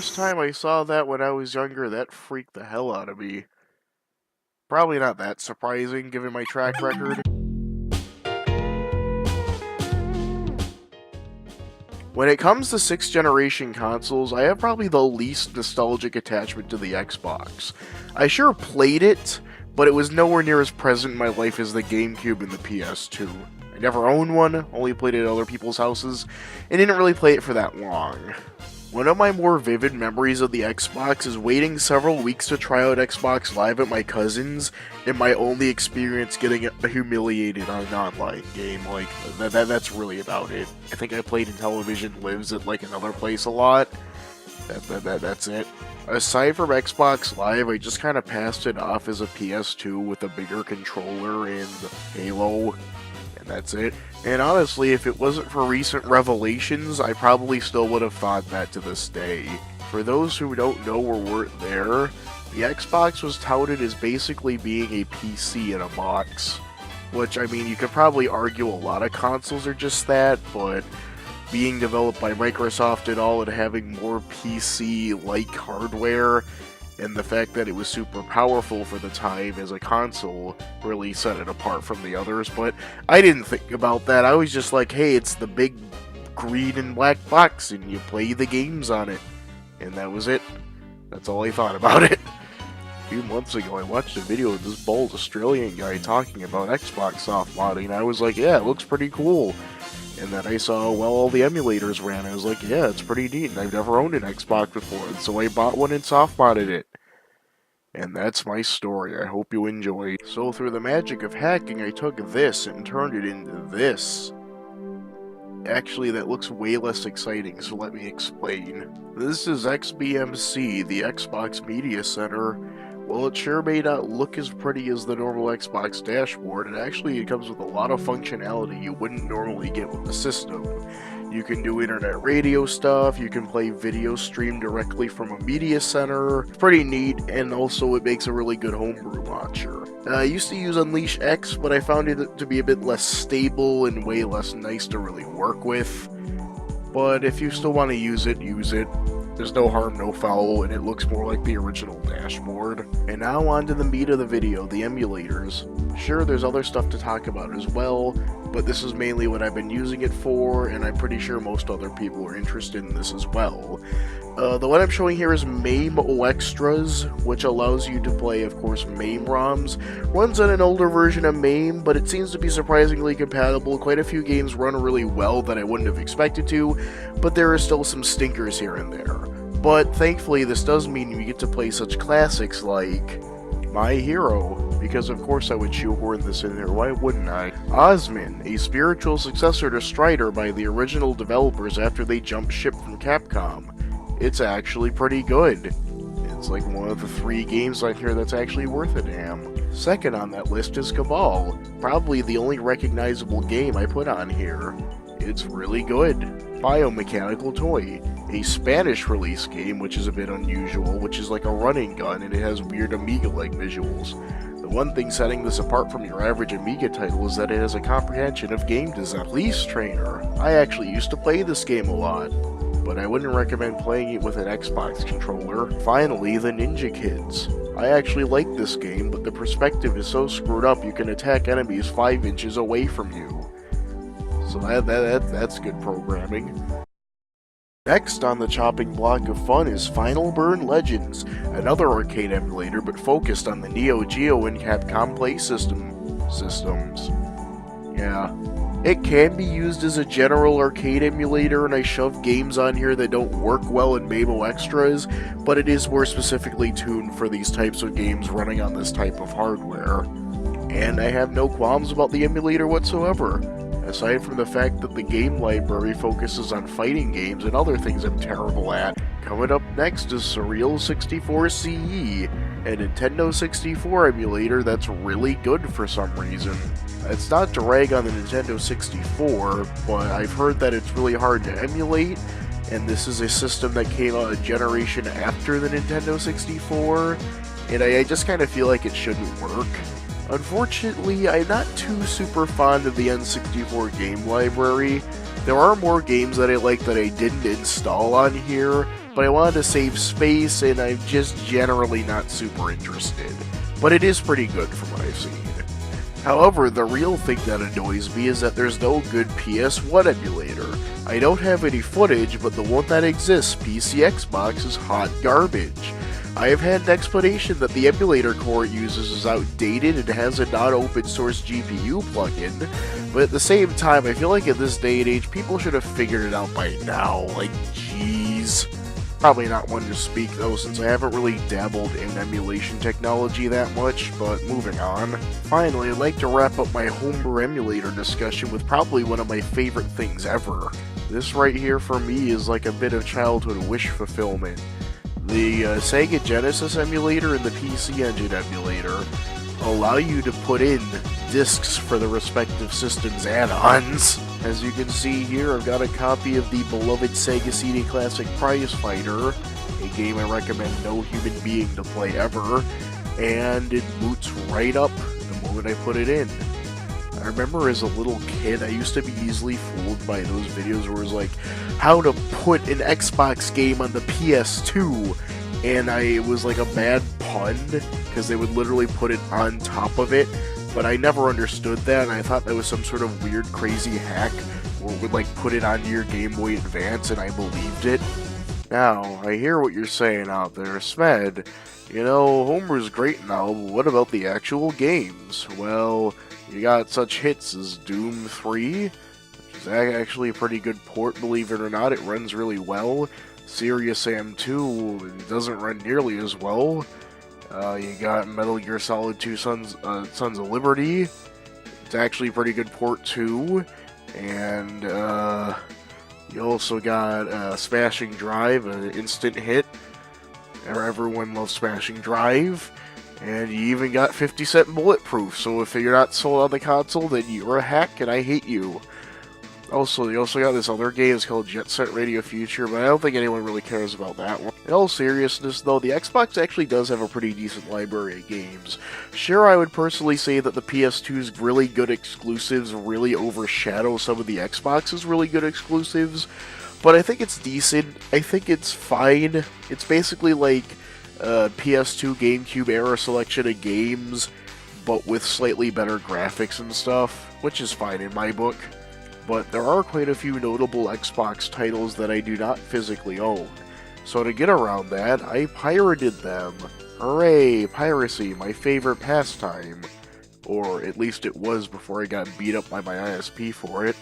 first time I saw that when I was younger, that freaked the hell out of me. Probably not that surprising, given my track record. When it comes to 6th generation consoles, I have probably the least nostalgic attachment to the Xbox. I sure played it, but it was nowhere near as present in my life as the GameCube and the PS2. I never owned one, only played it at other people's houses, and didn't really play it for that long. One of my more vivid memories of the Xbox is waiting several weeks to try out Xbox Live at my cousin's, and my only experience getting humiliated on an online game. Like, that's really about it. I think I played Intellivision Lives at like another place a lot. That's it. Aside from Xbox Live, I just kind of passed it off as a PS2 with a bigger controller and Halo, and that's it. And honestly, if it wasn't for recent revelations, I probably still would have thought that to this day. For those who don't know or weren't there, the Xbox was touted as basically being a PC in a box. Which, I mean, you could probably argue a lot of consoles are just that, but being developed by Microsoft and all, and having more PC-like hardware, and the fact that it was super powerful for the time as a console really set it apart from the others. But I didn't think about that. I was just like, hey, it's the big green and black box, and you play the games on it. And that was it. That's all I thought about it. A few months ago, I watched a video of this bald Australian guy talking about Xbox Softmodding, and I was like, yeah, it looks pretty cool. And then I saw, well, all the emulators ran. I was like, yeah, it's pretty neat, and I've never owned an Xbox before, and so I bought one and soft-modded it. And that's my story. I hope you enjoy. So through the magic of hacking, I took this and turned it into this. Actually, that looks way less exciting, so let me explain. This is XBMC, the Xbox Media Center. While it sure may not look as pretty as the normal Xbox dashboard, it comes with a lot of functionality you wouldn't normally get with the system. You can do internet radio stuff, you can play video stream directly from a media center. It's pretty neat, and also it makes a really good homebrew launcher. I used to use Unleash X, but I found it to be a bit less stable and way less nice to really work with. But if you still want to use it, use it. There's no harm, no foul, and it looks more like the original dashboard. And now on to the meat of the video, the emulators. Sure, there's other stuff to talk about as well, but this is mainly what I've been using it for, and I'm pretty sure most other people are interested in this as well. The one I'm showing here is MAME Extras, which allows you to play, of course, MAME ROMs. Runs on an older version of MAME, but it seems to be surprisingly compatible. Quite a few games run really well that I wouldn't have expected to, but there are still some stinkers here and there. But thankfully, this does mean you get to play such classics like My Hero, because of course I would shoehorn this in there, why wouldn't I? Osman, a spiritual successor to Strider by the original developers after they jumped ship from Capcom. It's actually pretty good. It's like one of the 3 games on here that's actually worth a damn. Second on that list is Cabal, probably the only recognizable game I put on here. It's really good. Biomechanical Toy, a Spanish release game which is a bit unusual, which is like a running gun and it has weird Amiga-like visuals. The one thing setting this apart from your average Amiga title is that it has a comprehension of game design. Police Trainer, I actually used to play this game a lot, but I wouldn't recommend playing it with an Xbox controller. Finally, the Ninja Kids. I actually like this game, but the perspective is so screwed up you can attack enemies 5 inches away from you. So that's good programming. Next on the chopping block of fun is Final Burn Legends, another arcade emulator but focused on the neo-geo and Capcom Play systems. Yeah. It can be used as a general arcade emulator, and I shove games on here that don't work well in MAME Extras, but it is more specifically tuned for these types of games running on this type of hardware. And I have no qualms about the emulator whatsoever, aside from the fact that the game library focuses on fighting games and other things I'm terrible at. Coming up next is Surreal 64 CE, a Nintendo 64 emulator that's really good for some reason. It's not to rag on the Nintendo 64, but I've heard that it's really hard to emulate, and this is a system that came out a generation after the Nintendo 64, and I just kind of feel like it shouldn't work. Unfortunately, I'm not too super fond of the N64 game library. There are more games that I like that I didn't install on here, but I wanted to save space, and I'm just generally not super interested. But it is pretty good from what I've seen. However, the real thing that annoys me is that there's no good PS1 emulator. I don't have any footage, but the one that exists, PC Xbox, is hot garbage. I have had an explanation that the emulator core it uses is outdated and has a non-open source GPU plugin, but at the same time, I feel like in this day and age, people should have figured it out by now, like, jeez. Probably not one to speak though, since I haven't really dabbled in emulation technology that much, but moving on. Finally, I'd like to wrap up my homebrew emulator discussion with probably one of my favorite things ever. This right here for me is like a bit of childhood wish fulfillment. The Sega Genesis emulator and the PC Engine emulator allow you to put in discs for the respective system's add-ons. As you can see here, I've got a copy of the beloved Sega CD Classic Prize Fighter, a game I recommend no human being to play ever, and it boots right up the moment I put it in. I remember as a little kid, I used to be easily fooled by those videos where it was like, how to put an Xbox game on the PS2, and it was like a bad pun, because they would literally put it on top of it, but I never understood that, and I thought that was some sort of weird, crazy hack where it would like put it onto your Game Boy Advance, and I believed it. Now, I hear what you're saying out there, Smed. You know, Homer's great now, but what about the actual games? Well, you got such hits as Doom 3, which is actually a pretty good port, believe it or not. It runs really well. Serious Sam 2 doesn't run nearly as well. You got Metal Gear Solid 2 Sons of Liberty. It's actually a pretty good port too. And you also got Smashing Drive, an instant hit. Everyone loves Smashing Drive. And you even got 50 Cent Bulletproof, so if you're not sold on the console, then you're a hack and I hate you. Also, you also got this other game, it's called Jet Set Radio Future, but I don't think anyone really cares about that one. In all seriousness, though, the Xbox actually does have a pretty decent library of games. Sure, I would personally say that the PS2's really good exclusives really overshadow some of the Xbox's really good exclusives, but I think it's decent. I think it's fine. It's basically like PS2 GameCube era selection of games, but with slightly better graphics and stuff, which is fine in my book. But there are quite a few notable Xbox titles that I do not physically own. So to get around that, I pirated them. Hooray, piracy, my favorite pastime. Or at least it was before I got beat up by my ISP for it.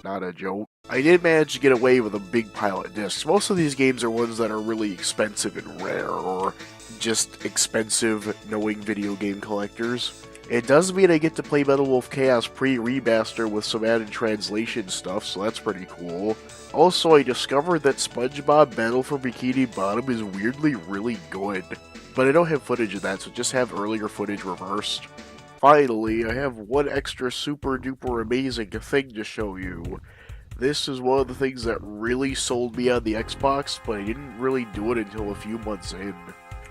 Not a joke. I did manage to get away with a big pile of discs. Most of these games are ones that are really expensive and rare, or just expensive knowing video game collectors. It does mean I get to play Metal Wolf Chaos pre-remaster with some added translation stuff, so that's pretty cool. Also, I discovered that SpongeBob Battle for Bikini Bottom is weirdly really good. But I don't have footage of that, so just have earlier footage reversed. Finally, I have one extra super duper amazing thing to show you. This is one of the things that really sold me on the Xbox, but I didn't really do it until a few months in.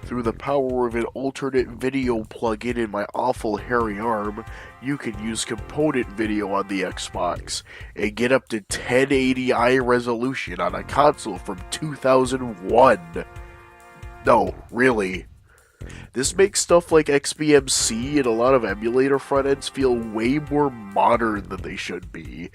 Through the power of an alternate video plugin in my awful hairy arm, you can use component video on the Xbox and get up to 1080i resolution on a console from 2001. No, really. This makes stuff like XBMC and a lot of emulator front-ends feel way more modern than they should be.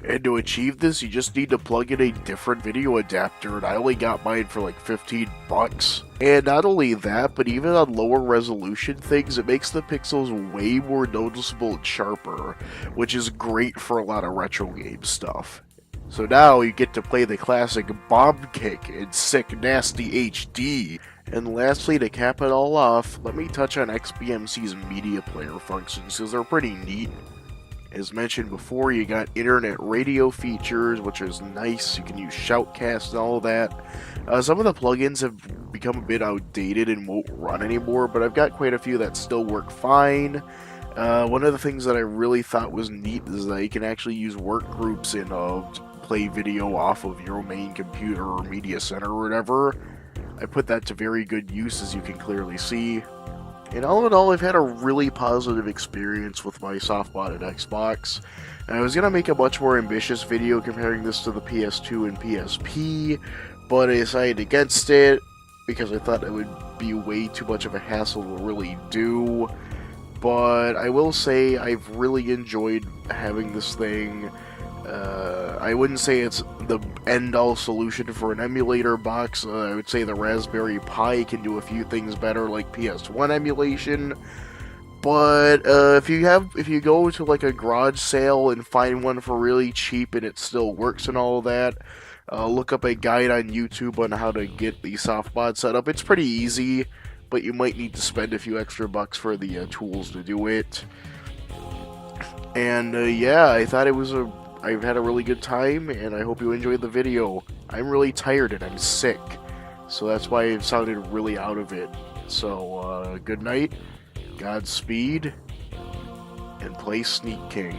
And to achieve this, you just need to plug in a different video adapter, and I only got mine for like $15. And not only that, but even on lower resolution things, it makes the pixels way more noticeable and sharper, which is great for a lot of retro game stuff. So now you get to play the classic Bomb Kick in sick nasty HD. And lastly, to cap it all off, let me touch on XBMC's media player functions, because they're pretty neat. As mentioned before, you got internet radio features, which is nice. You can use Shoutcast and all of that. Some of the plugins have become a bit outdated and won't run anymore, but I've got quite a few that still work fine. One of the things that I really thought was neat is that you can actually use work groups and play video off of your main computer or media center or whatever. I put that to very good use, as you can clearly see. And all in all, I've had a really positive experience with my soft-modded Xbox. And I was going to make a much more ambitious video comparing this to the PS2 and PSP, but I decided against it because I thought it would be way too much of a hassle to really do. But I will say I've really enjoyed having this thing. I wouldn't say it's the end-all solution for an emulator box. I would say the Raspberry Pi can do a few things better, like PS1 emulation. But if you go to like a garage sale and find one for really cheap and it still works and all that, look up a guide on YouTube on how to get the softmod set up. It's pretty easy, but you might need to spend a few extra bucks for the tools to do it. And yeah, I thought I've had a really good time, and I hope you enjoyed the video. I'm really tired and I'm sick, so that's why it sounded really out of it. So, good night, Godspeed, and play Sneak King.